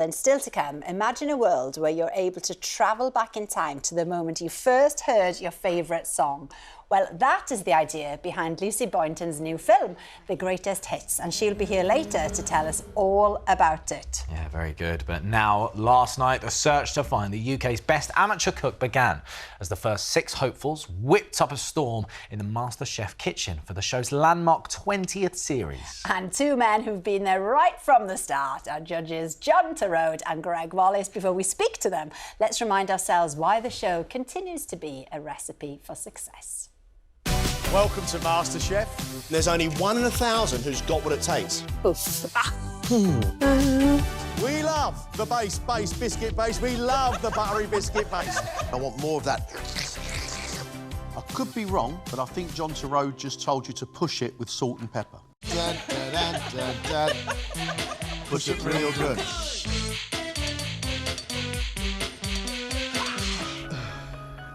And still to come, imagine a world where you're able to travel back in time to the moment you first heard your favourite song. Well, that is the idea behind Lucy Boynton's new film, The Greatest Hits, and she'll be here later to tell us all about it. Yeah, very good. But now, last night, the search to find the UK's best amateur cook began as the first 6 hopefuls whipped up a storm in the MasterChef kitchen for the show's landmark 20th series. And 2 men who've been there right from the start, our judges John Torode and Gregg Wallace. Before we speak to them, let's remind ourselves why the show continues to be a recipe for success. Welcome to MasterChef. There's only 1 in 1,000 who's got what it takes. We love the base biscuit base. We love the buttery biscuit base. I want more of that. I could be wrong, but I think John Torode just told you to push it with salt and pepper. Dun, dun, dun, dun, dun. Push it real good.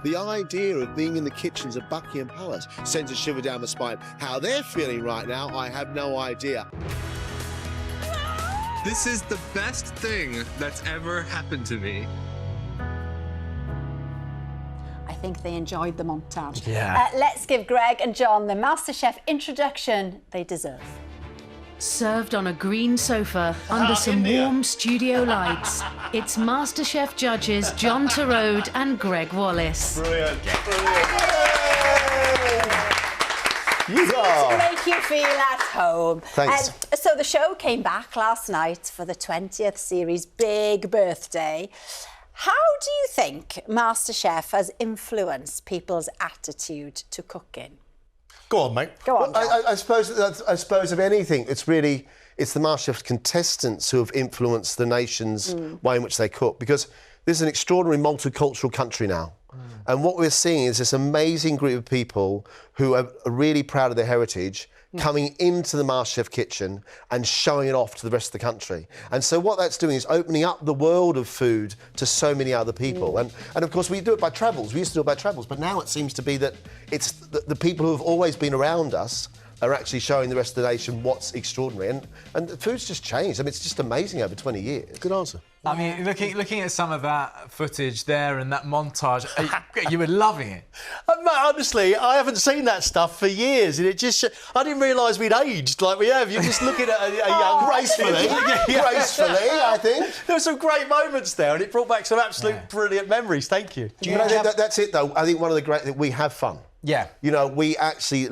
The idea of being in the kitchens of Buckingham Palace sends a shiver down the spine. How they're feeling right now, I have no idea. This is the best thing that's ever happened to me. I think they enjoyed the montage. Yeah. Let's give Greg and John the MasterChef introduction they deserve. Served on a green sofa under some warm studio lights, it's MasterChef judges John Torode and Gregg Wallace. Brilliant. To make you feel at home. Thanks. So the show came back last night for the 20th series, big birthday. How do you think MasterChef has influenced people's attitude to cooking? Go on, mate. Go on, John. I suppose of anything, it's the MasterChef contestants who have influenced the nation's way in which they cook, because this is an extraordinary multicultural country now. And what we're seeing is this amazing group of people who are really proud of their heritage coming into the MasterChef kitchen and showing it off to the rest of the country. And so what that's doing is opening up the world of food to so many other people. And of course, we do it by travels. We used to do it by travels, but now it seems to be that it's the people who have always been around us are actually showing the rest of the nation what's extraordinary. And the food's just changed. I mean, it's just amazing over 20 years. Good answer. I mean, looking at some of that footage there and that montage, you were loving it. Mate, honestly, I haven't seen that stuff for years, and I didn't realise we'd aged like we have. You're just looking at a young... Gracefully, gracefully, I think. There were some great moments there, and it brought back some absolute brilliant memories. Thank you. That's it, though. I think one of the great things, we have fun. Yeah. You know, we actually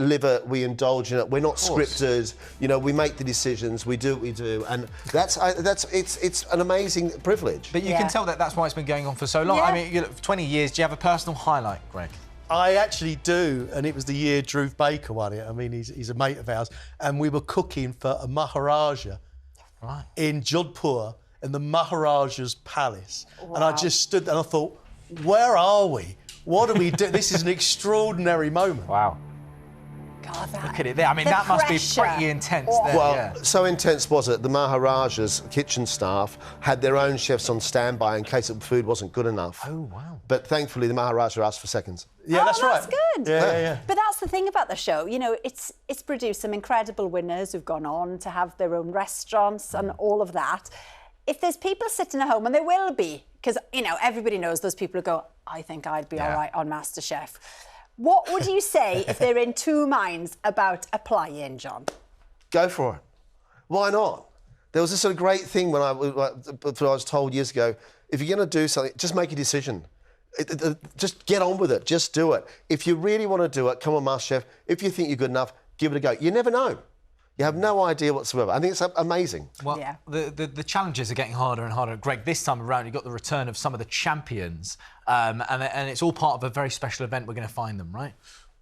we indulge in it. We're not scripters. You know, we make the decisions. We do what we do, and it's an amazing privilege. But you can tell that's why it's been going on for so long. Yeah. I mean, 20 years. Do you have a personal highlight, Greg? I actually do, and it was the year Drew Baker won it. I mean, he's a mate of ours, and we were cooking for a Maharaja in Jodhpur in the Maharaja's palace. Wow. And I just stood there and I thought, where are we? What do we do? This is an extraordinary moment. Wow. God, Look at it there. I mean, that must be pretty intense there. Well, so intense was it, the Maharaja's kitchen staff had their own chefs on standby in case the food wasn't good enough. Oh, wow. But thankfully, the Maharaja asked for seconds. Yeah, that's right. That's good. Yeah. But that's the thing about the show. You know, it's produced some incredible winners who've gone on to have their own restaurants and all of that. If there's people sitting at home, and there will be, because, you know, everybody knows those people who go, I think I'd be all right on MasterChef. What would you say if they're in 2 minds about applying, John? Go for it. Why not? There was this sort of great thing when I was told years ago, if you're going to do something, just make a decision. Just get on with it. Just do it. If you really want to do it, come on, MasterChef. If you think you're good enough, give it a go. You never know. You have no idea whatsoever. I think it's amazing. Well, the challenges are getting harder and harder. Greg, this time around, you've got the return of some of the champions, and it's all part of a very special event. We're going to find them, right?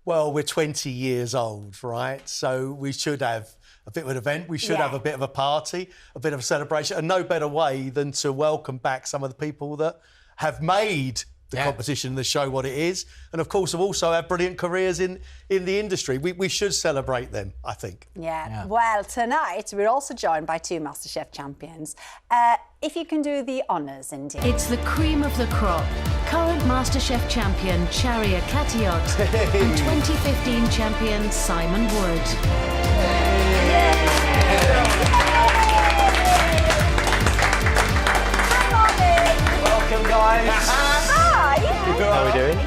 Well, we're 20 years old, right? So we should have a bit of an event. We should have a bit of a party, a bit of a celebration, and no better way than to welcome back some of the people that have made the competition and the show what it is, and of course have also had brilliant careers in the industry. We should celebrate them, I think. Yeah. Well, tonight we're also joined by 2 MasterChef champions. If you can do the honours, indeed. It's the cream of the crop. Current MasterChef champion Charia Katiot and 2015 champion Simon Wood. Welcome, guys. Hi. How are we doing?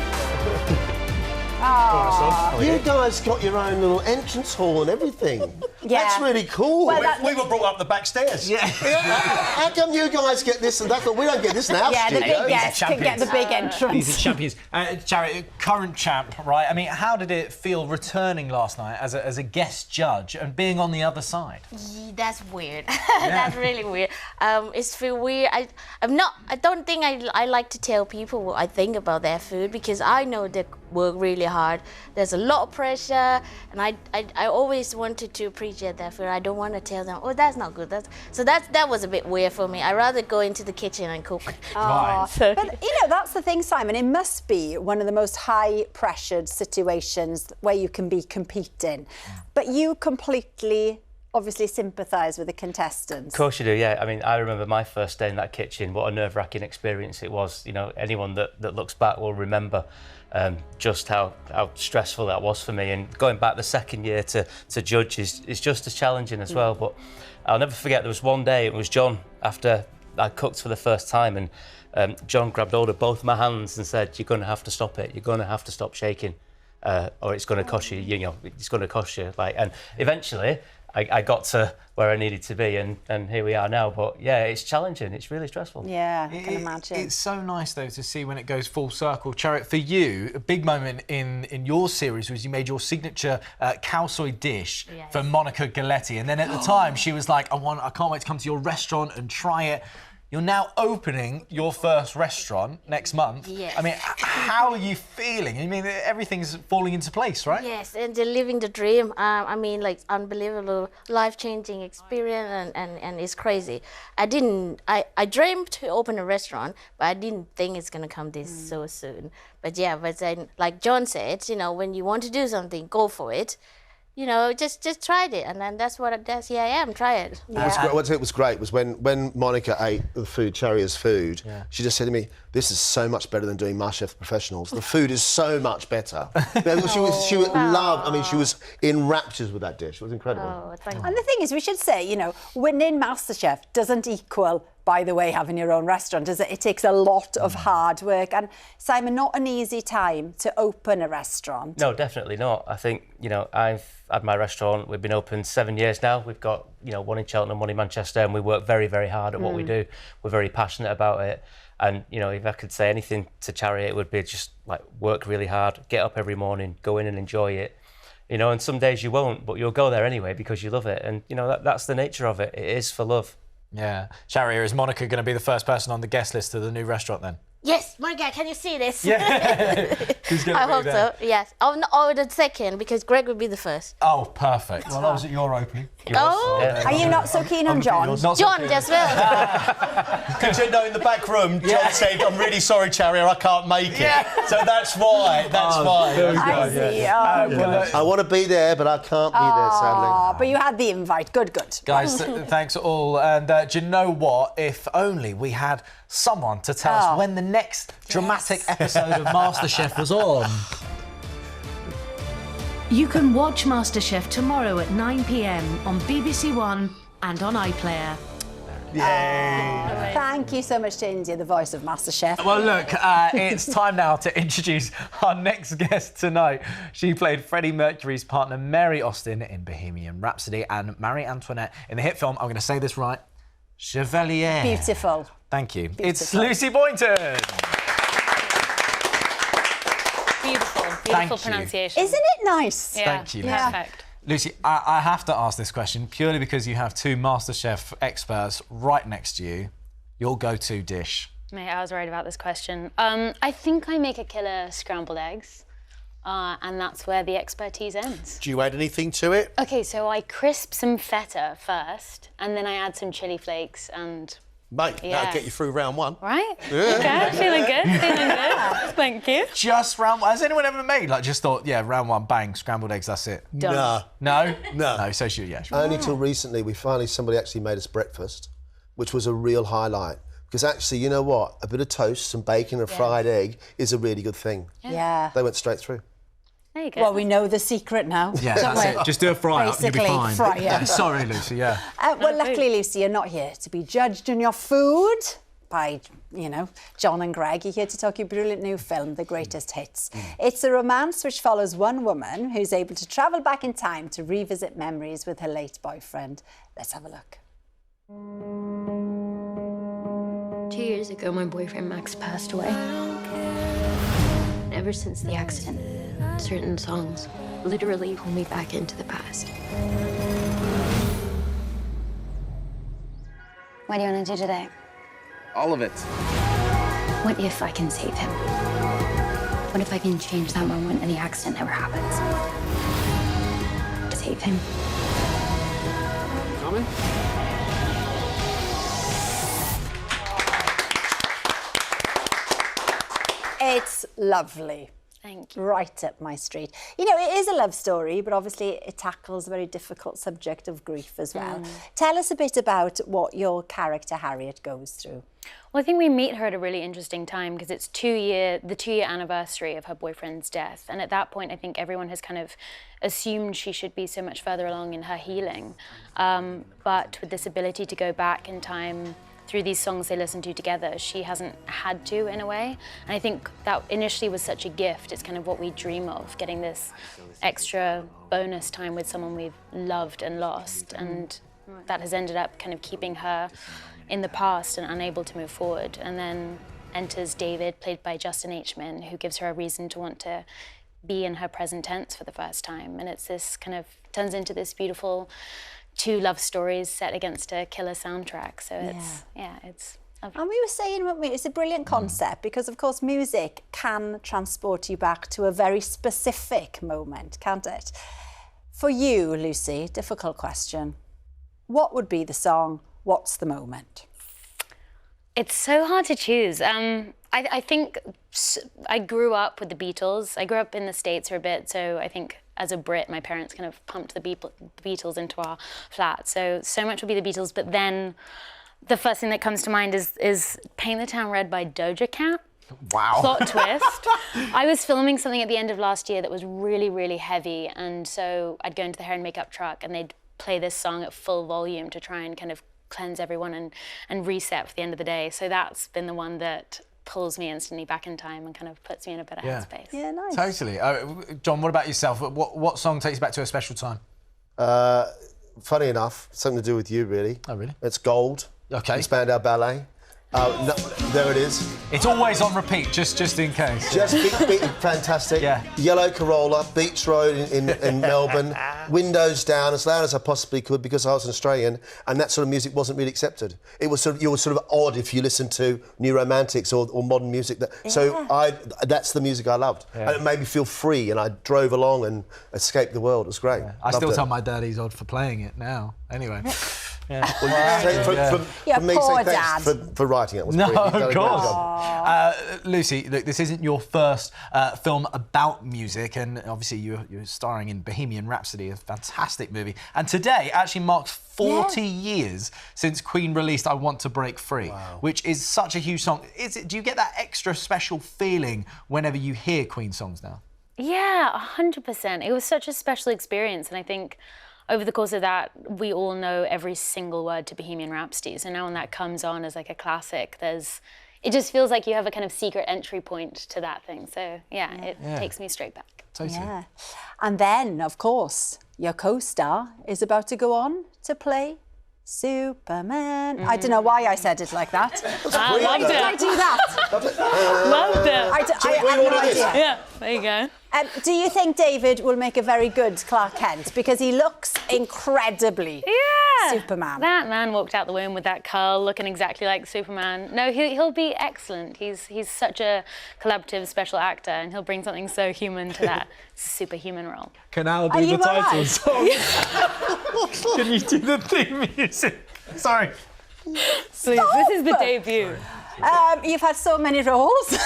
You guys got your own little entrance hall and everything. Yeah. That's really cool. Well, We were brought up the back stairs. Yeah. How come you guys get this and that, but we don't get this in our Yeah, the studio? big guests can get the big entrance. These are champions. Charity, current champ, right? I mean, how did it feel returning last night as a guest judge and being on the other side? Yeah, that's weird. That's really weird. It's feel weird. I don't think I like to tell people what I think about their food because I know they work really hard. There's a lot of pressure, and I always wanted to appreciate their food. I don't want to tell them, oh, that's not good. That was a bit weird for me. I'd rather go into the kitchen and cook. Right. But, you know, that's the thing, Simon. It must be one of the most high-pressured situations where you can be competing. But you completely, obviously, sympathise with the contestants. Of course you do, yeah. I mean, I remember my first day in that kitchen, what a nerve-wracking experience it was. You know, anyone that looks back will remember just how stressful that was for me. And going back the second year to judge is just as challenging as well. But I'll never forget, there was one day, it was John, after I cooked for the first time, and John grabbed hold of both my hands and said, you're going to have to stop it. You're going to have to stop shaking, or it's going to cost you, you know, it's going to cost you. And eventually, I got to where I needed to be, and here we are now. But yeah, it's challenging. It's really stressful. Yeah, I can imagine. It's so nice, though, to see when it goes full circle. Chariot, for you, a big moment in your series was you made your signature cow soy dish for Monica Galetti. And then at the time, she was like, I can't wait to come to your restaurant and try it. You're now opening your first restaurant next month. Yes. I mean, how are you feeling? I mean, everything's falling into place, right? Yes, and they're living the dream. I mean, like, unbelievable, life-changing experience, and it's crazy. I dreamed to open a restaurant, but I didn't think it's gonna come this so soon. But yeah, but then, like John said, you know, when you want to do something, go for it. You know, just try it, and then here I am, try it. Yeah. What was great was when Monica ate the food, Chariot's food, she just said to me, this is so much better than doing MasterChef Professionals. The food is so much better. She would love, I mean, she was in raptures with that dish. It was incredible. Oh, thank you. And the thing is, we should say, you know, winning MasterChef doesn't equal, by the way, having your own restaurant, does it? It takes a lot of hard work. And Simon, not an easy time to open a restaurant. No, definitely not. I think, you know, I've had my restaurant. We've been open 7 years now. We've got, you know, one in Cheltenham, one in Manchester, and we work very, very hard at what we do. We're very passionate about it. And, you know, if I could say anything to Chariot, it would be just like work really hard, get up every morning, go in and enjoy it. You know, and some days you won't, but you'll go there anyway because you love it. And, you know, that's the nature of it. It is for love. Yeah. Chariot, is Monica going to be the first person on the guest list of the new restaurant then? Yes, Monica, can you see this? Yeah. Who's going to I be hope there? so, yes. Oh, the second, because Greg would be the first. Oh, perfect. Well, I was at your opening. Are you not so keen on John? John as well. Because you know, in the back room, John said, I'm really sorry, Chariot, I can't make it. So that's why. I see. I want to be there, but I can't be there, sadly. But you had the invite. Good. Guys, thanks all. And do you know what? If only we had someone to tell us when the next dramatic episode of MasterChef was on. You can watch MasterChef tomorrow at 9 p.m. on BBC One and on iPlayer. Thank you so much to India, the voice of MasterChef. Well, look, it's time now to introduce our next guest tonight. She played Freddie Mercury's partner Mary Austin in Bohemian Rhapsody and Marie Antoinette in the hit film, I'm going to say this right, Chevalier. Beautiful. Thank you. It's Lucy Boynton. Beautiful pronunciation. Isn't it nice? Yeah. Thank you, Lucy. Perfect. Lucy, I have to ask this question purely because you have two MasterChef experts right next to you. Your go-to dish? Mate, I was worried about this question. I think I make a killer scrambled eggs, and that's where the expertise ends. Do you add anything to it? Okay, so I crisp some feta first, and then I add some chili flakes and... Mate, that'll get you through round one. Right? Yeah. Okay, feeling good. Thank you. Just round one. Has anyone ever made, like, just thought, yeah, round one, bang, scrambled eggs, that's it? Nah. No? No. No, so she, yeah. Only till recently, somebody actually made us breakfast, which was a real highlight. Because actually, you know what? A bit of toast, some bacon, and a fried egg is a really good thing. Yeah. They went straight through. There you go. Well, we know the secret now. Yeah, don't that's we? it. Just do a fry up and you'll be Basically, fine. fry, yeah. Sorry, Lucy, yeah. Well, luckily, Lucy, you're not here to be judged on your food, by, you know, John and Gregg. You're here to talk your brilliant new film, The Greatest Hits. It's a romance which follows one woman who's able to travel back in time to revisit memories with her late boyfriend. Let's have a look. 2 years ago, my boyfriend Max passed away. Ever since the accident, certain songs literally pull me back into the past. What do you want to do today? All of it. What if I can save him? What if I can change that moment and the accident never happens? Save him. Coming? It's lovely. Thank you. Right up my street. You know, it is a love story, but obviously it tackles a very difficult subject of grief as well. Tell us a bit about what your character Harriet goes through. Well, I think we meet her at a really interesting time because it's the 2-year anniversary of her boyfriend's death. And at that point, I think everyone has kind of assumed she should be so much further along in her healing. But with this ability to go back in time through these songs they listen to together, she hasn't had to, in a way. And I think that initially was such a gift. It's kind of what we dream of, getting this extra bonus time with someone we've loved and lost. And that has ended up kind of keeping her in the past and unable to move forward. And then enters David, played by Justin H. who gives her a reason to want to be in her present tense for the first time. And it's this kind of, turns into this beautiful 2 love stories set against a killer soundtrack. So it's lovely. And we were saying, weren't we, it's a brilliant concept because, of course, music can transport you back to a very specific moment, can't it? For you, Lucy, difficult question. What would be the song? What's the moment? It's so hard to choose. I think I grew up with the Beatles. I grew up in the States for a bit, so I think as a Brit, my parents kind of pumped the Beatles into our flat. So much would be the Beatles, but then the first thing that comes to mind is Paint the Town Red by Doja Cat. Wow. Plot twist. I was filming something at the end of last year that was really, really heavy, and so I'd go into the hair and makeup truck and they'd play this song at full volume to try and kind of cleanse everyone and reset for the end of the day. So that's been the one that pulls me instantly back in time and kind of puts me in a better headspace. Yeah, nice. Totally. John, what about yourself? What song takes you back to a special time? Funny enough, something to do with you, really. Oh, really? It's Gold. Okay. Spandau Ballet. No, there it is. It's always on repeat, just in case. Just fantastic. Yeah. Yellow Corolla, Beach Road in Melbourne, windows down as loud as I possibly could because I was an Australian, and that sort of music wasn't really accepted. It was you were sort of odd if you listened to New Romantics or modern music. So that's the music I loved, and it made me feel free. And I drove along and escaped the world. It was great. I still tell my dad he's odd for playing it now. Anyway. Yeah. From me, poor thanks for writing it. No, of course. Lucy, look, this isn't your first film about music, and obviously you're starring in Bohemian Rhapsody, a fantastic movie. And today actually marks 40 years since Queen released I Want to Break Free, which is such a huge song. Do you get that extra special feeling whenever you hear Queen songs now? Yeah, 100%. It was such a special experience, and I think over the course of that, we all know every single word to Bohemian Rhapsody. So now when that comes on as like a classic, it just feels like you have a kind of secret entry point to that thing. So it takes me straight back. Totally. Yeah. And then, of course, your co-star is about to go on to play Superman. I don't know why I said it like that. Why did I do that? Loved it. I have no idea. Yeah, there you go. Do you think David will make a very good Clark Kent? Because he looks incredibly Superman. That man walked out the womb with that curl, looking exactly like Superman. No, he'll be excellent. He's such a collaborative special actor, and he'll bring something so human to that superhuman role. Can Al do the title song? Can you do the theme music? Sorry. Please, this is the debut. You've had so many roles.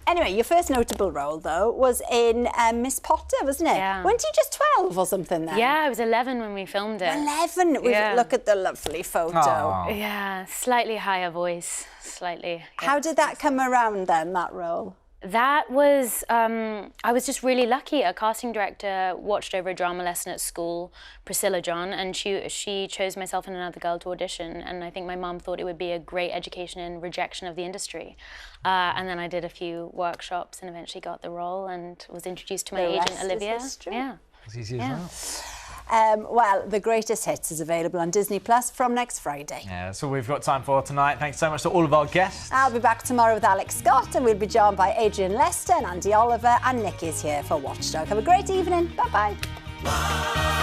Anyway, your first notable role, though, was in Miss Potter, wasn't it? Yeah. Weren't you just 12 or something then? Yeah, I was 11 when we filmed it. 11? Look at the lovely photo. Aww. Yeah, slightly higher voice, slightly. How did that come around then, that role? That was, I was just really lucky. A casting director watched over a drama lesson at school, Priscilla John, and she chose myself and another girl to audition. And I think my mum thought it would be a great education in rejection of the industry. And then I did a few workshops and eventually got the role and was introduced to my agent, Olivia. Yeah. It's easy as that. Well, The Greatest Hits is available on Disney Plus from next Friday. Yeah, that's all we've got time for tonight. Thanks so much to all of our guests. I'll be back tomorrow with Alex Scott, and we'll be joined by Adrian Lester and Andy Oliver, and Nick is here for Watchdog. Have a great evening. Bye-bye.